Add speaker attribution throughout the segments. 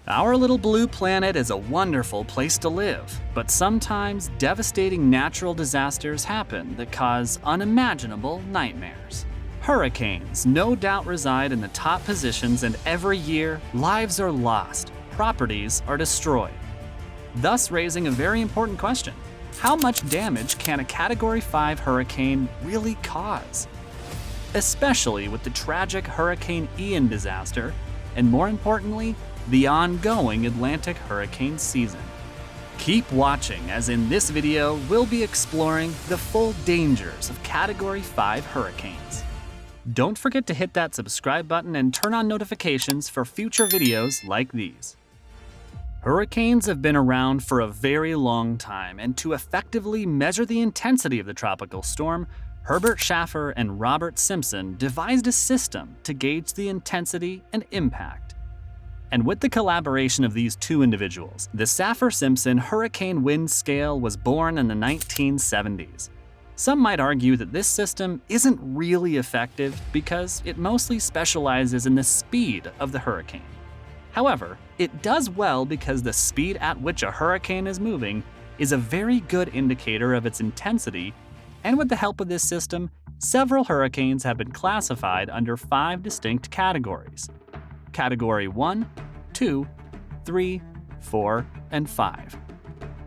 Speaker 1: Our little blue planet is a wonderful place to live, but sometimes devastating natural disasters happen that cause unimaginable nightmares. Hurricanes no doubt reside in the top positions, and every year, lives are lost, properties are destroyed. Thus raising a very important question: how much damage can a Category 5 hurricane really cause? Especially with the tragic Hurricane Ian disaster, and more importantly, the ongoing Atlantic hurricane season. Keep watching, as in this video, we'll be exploring the full dangers of Category 5 hurricanes. Don't forget to hit that subscribe button and turn on notifications for future videos like these. Hurricanes have been around for a very long time, and to effectively measure the intensity of the tropical storm, Herbert Schaffer and Robert Simpson devised a system to gauge the intensity and impact. And with the collaboration of these two individuals, the Saffir-Simpson Hurricane Wind Scale was born in the 1970s. Some might argue that this system isn't really effective because it mostly specializes in the speed of the hurricane. However, it does well because the speed at which a hurricane is moving is a very good indicator of its intensity, and with the help of this system, several hurricanes have been classified under 5 distinct categories: Category 1, 2, 3, 4, and 5.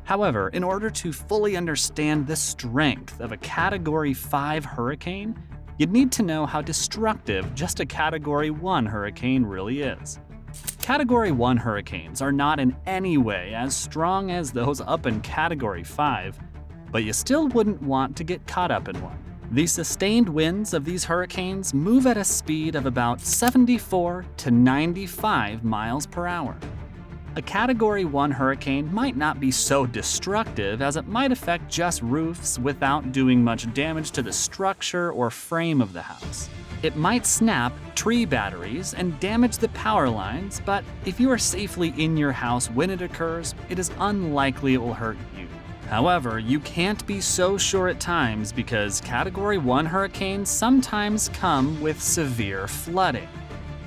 Speaker 1: However, in order to fully understand the strength of a Category 5 hurricane, you'd need to know how destructive just a Category 1 hurricane really is. Category 1 hurricanes are not in any way as strong as those up in Category 5, but you still wouldn't want to get caught up in one. The sustained winds of these hurricanes move at a speed of about 74 to 95 miles per hour. A Category 1 hurricane might not be so destructive, as it might affect just roofs without doing much damage to the structure or frame of the house. It might snap tree batteries and damage the power lines, but if you are safely in your house when it occurs, it is unlikely it will hurt you. However, you can't be so sure at times, because Category 1 hurricanes sometimes come with severe flooding.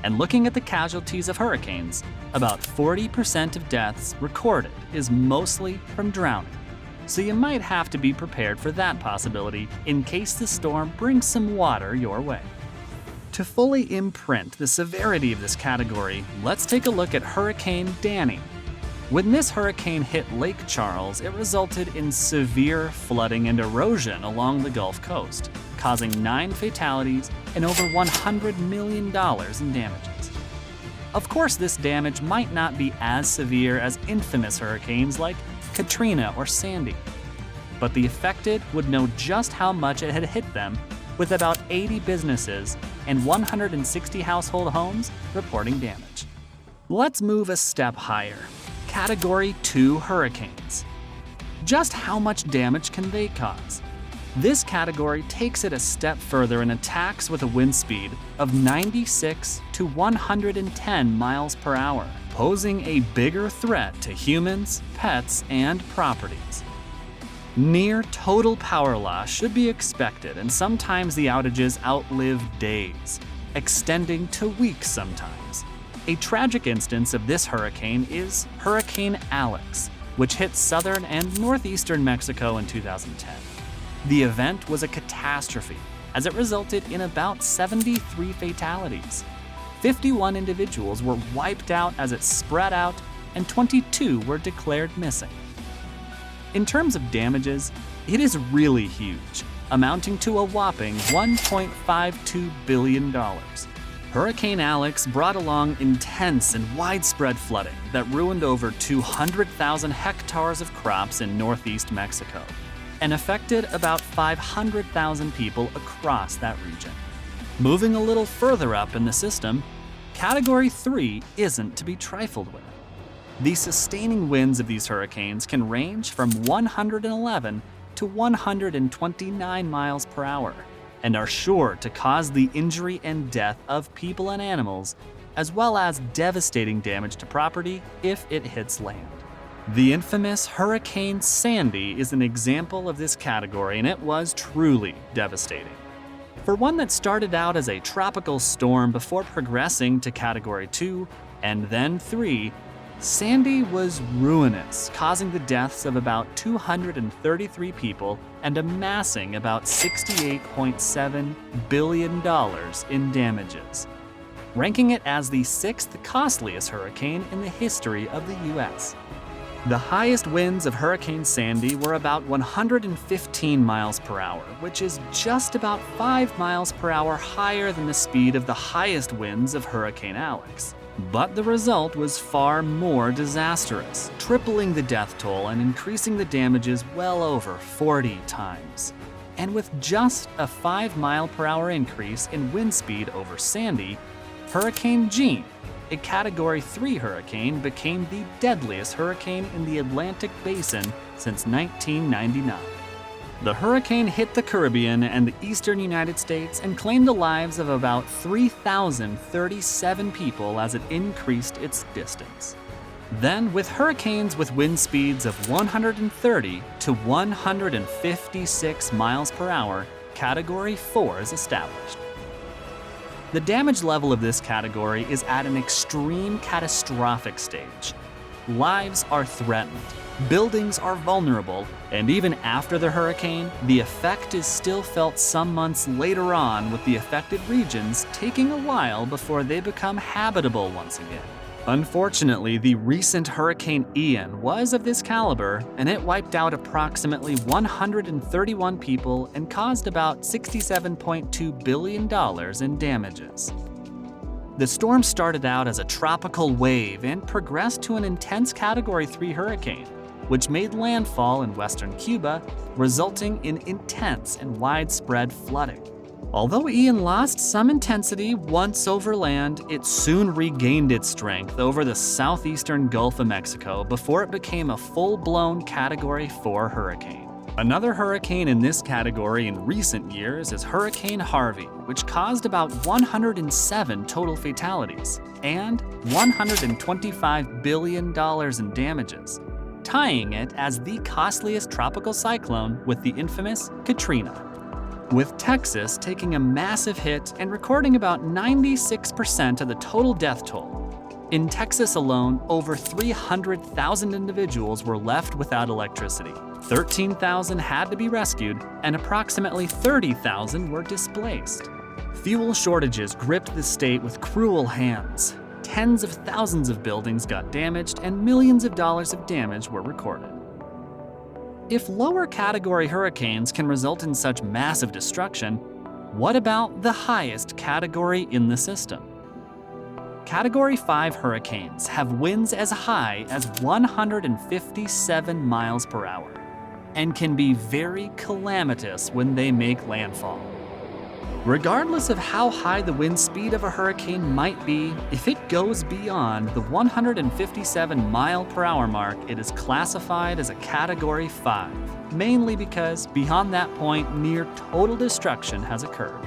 Speaker 1: And looking at the casualties of hurricanes, about 40% of deaths recorded is mostly from drowning. So you might have to be prepared for that possibility in case the storm brings some water your way. To fully imprint the severity of this category, let's take a look at Hurricane Danny. When this hurricane hit Lake Charles, it resulted in severe flooding and erosion along the Gulf Coast, causing 9 fatalities and over $100 million in damages. Of course, this damage might not be as severe as infamous hurricanes like Katrina or Sandy, but the affected would know just how much it had hit them, with about 80 businesses and 160 household homes reporting damage. Let's move a step higher. Category 2 hurricanes. Just how much damage can they cause? This category takes it a step further and attacks with a wind speed of 96 to 110 miles per hour, posing a bigger threat to humans, pets, and properties. Near total power loss should be expected, and sometimes the outages outlive days, extending to weeks sometimes. A tragic instance of this hurricane is Hurricane Alex, which hit southern and northeastern Mexico in 2010. The event was a catastrophe, as it resulted in about 73 fatalities. 51 individuals were wiped out as it spread out, and 22 were declared missing. In terms of damages, it is really huge, amounting to a whopping $1.52 billion. Hurricane Alex brought along intense and widespread flooding that ruined over 200,000 hectares of crops in northeast Mexico and affected about 500,000 people across that region. Moving a little further up in the system, Category 3 isn't to be trifled with. The sustaining winds of these hurricanes can range from 111 to 129 miles per hour, and are sure to cause the injury and death of people and animals, as well as devastating damage to property if it hits land. The infamous Hurricane Sandy is an example of this category, and it was truly devastating. For one that started out as a tropical storm before progressing to Category 2 and then 3, Sandy was ruinous, causing the deaths of about 233 people and amassing about $68.7 billion in damages, ranking it as the sixth costliest hurricane in the history of the U.S. The highest winds of Hurricane Sandy were about 115 miles per hour, which is just about 5 miles per hour higher than the speed of the highest winds of Hurricane Alex. But the result was far more disastrous, tripling the death toll and increasing the damages well over 40 times. And with just a 5 mile per hour increase in wind speed over Sandy, Hurricane Jeanne, a Category 3 hurricane, became the deadliest hurricane in the Atlantic Basin since 1999. The hurricane hit the Caribbean and the eastern United States and claimed the lives of about 3,037 people as it increased its distance. Then, with hurricanes with wind speeds of 130 to 156 miles per hour, Category 4 is established. The damage level of this category is at an extreme catastrophic stage. Lives are threatened, buildings are vulnerable, and even after the hurricane, the effect is still felt some months later on, with the affected regions taking a while before they become habitable once again. Unfortunately, the recent Hurricane Ian was of this caliber, and it wiped out approximately 131 people and caused about $67.2 billion in damages. The storm started out as a tropical wave and progressed to an intense Category 3 hurricane, which made landfall in western Cuba, resulting in intense and widespread flooding. Although Ian lost some intensity once over land, it soon regained its strength over the southeastern Gulf of Mexico before it became a full-blown Category 4 hurricane. Another hurricane in this category in recent years is Hurricane Harvey, which caused about 107 total fatalities and $125 billion in damages, tying it as the costliest tropical cyclone with the infamous Katrina, with Texas taking a massive hit and recording about 96% of the total death toll. In Texas alone, over 300,000 individuals were left without electricity, 13,000 had to be rescued, and approximately 30,000 were displaced. Fuel shortages gripped the state with cruel hands. Tens of thousands of buildings got damaged, and millions of dollars of damage were recorded. If lower category hurricanes can result in such massive destruction, what about the highest category in the system? Category 5 hurricanes have winds as high as 157 miles per hour and can be very calamitous when they make landfall. Regardless of how high the wind speed of a hurricane might be, if it goes beyond the 157 mile per hour mark, it is classified as a Category 5, mainly because beyond that point, near total destruction has occurred.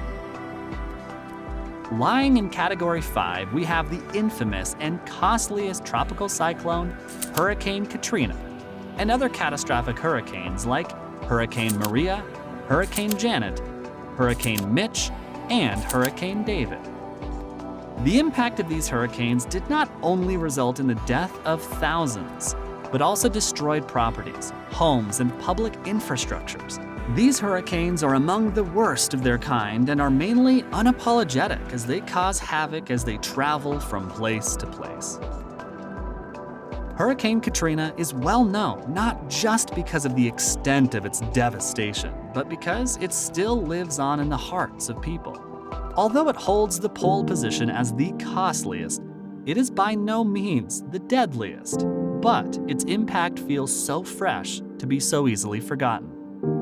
Speaker 1: Lying in Category 5, we have the infamous and costliest tropical cyclone, Hurricane Katrina, and other catastrophic hurricanes like Hurricane Maria, Hurricane Janet, Hurricane Mitch, and Hurricane David. The impact of these hurricanes did not only result in the death of thousands, but also destroyed properties, homes, and public infrastructures. These hurricanes are among the worst of their kind and are mainly unapologetic as they cause havoc as they travel from place to place. Hurricane Katrina is well known not just because of the extent of its devastation, but because it still lives on in the hearts of people. Although it holds the pole position as the costliest, it is by no means the deadliest, but its impact feels so fresh to be so easily forgotten.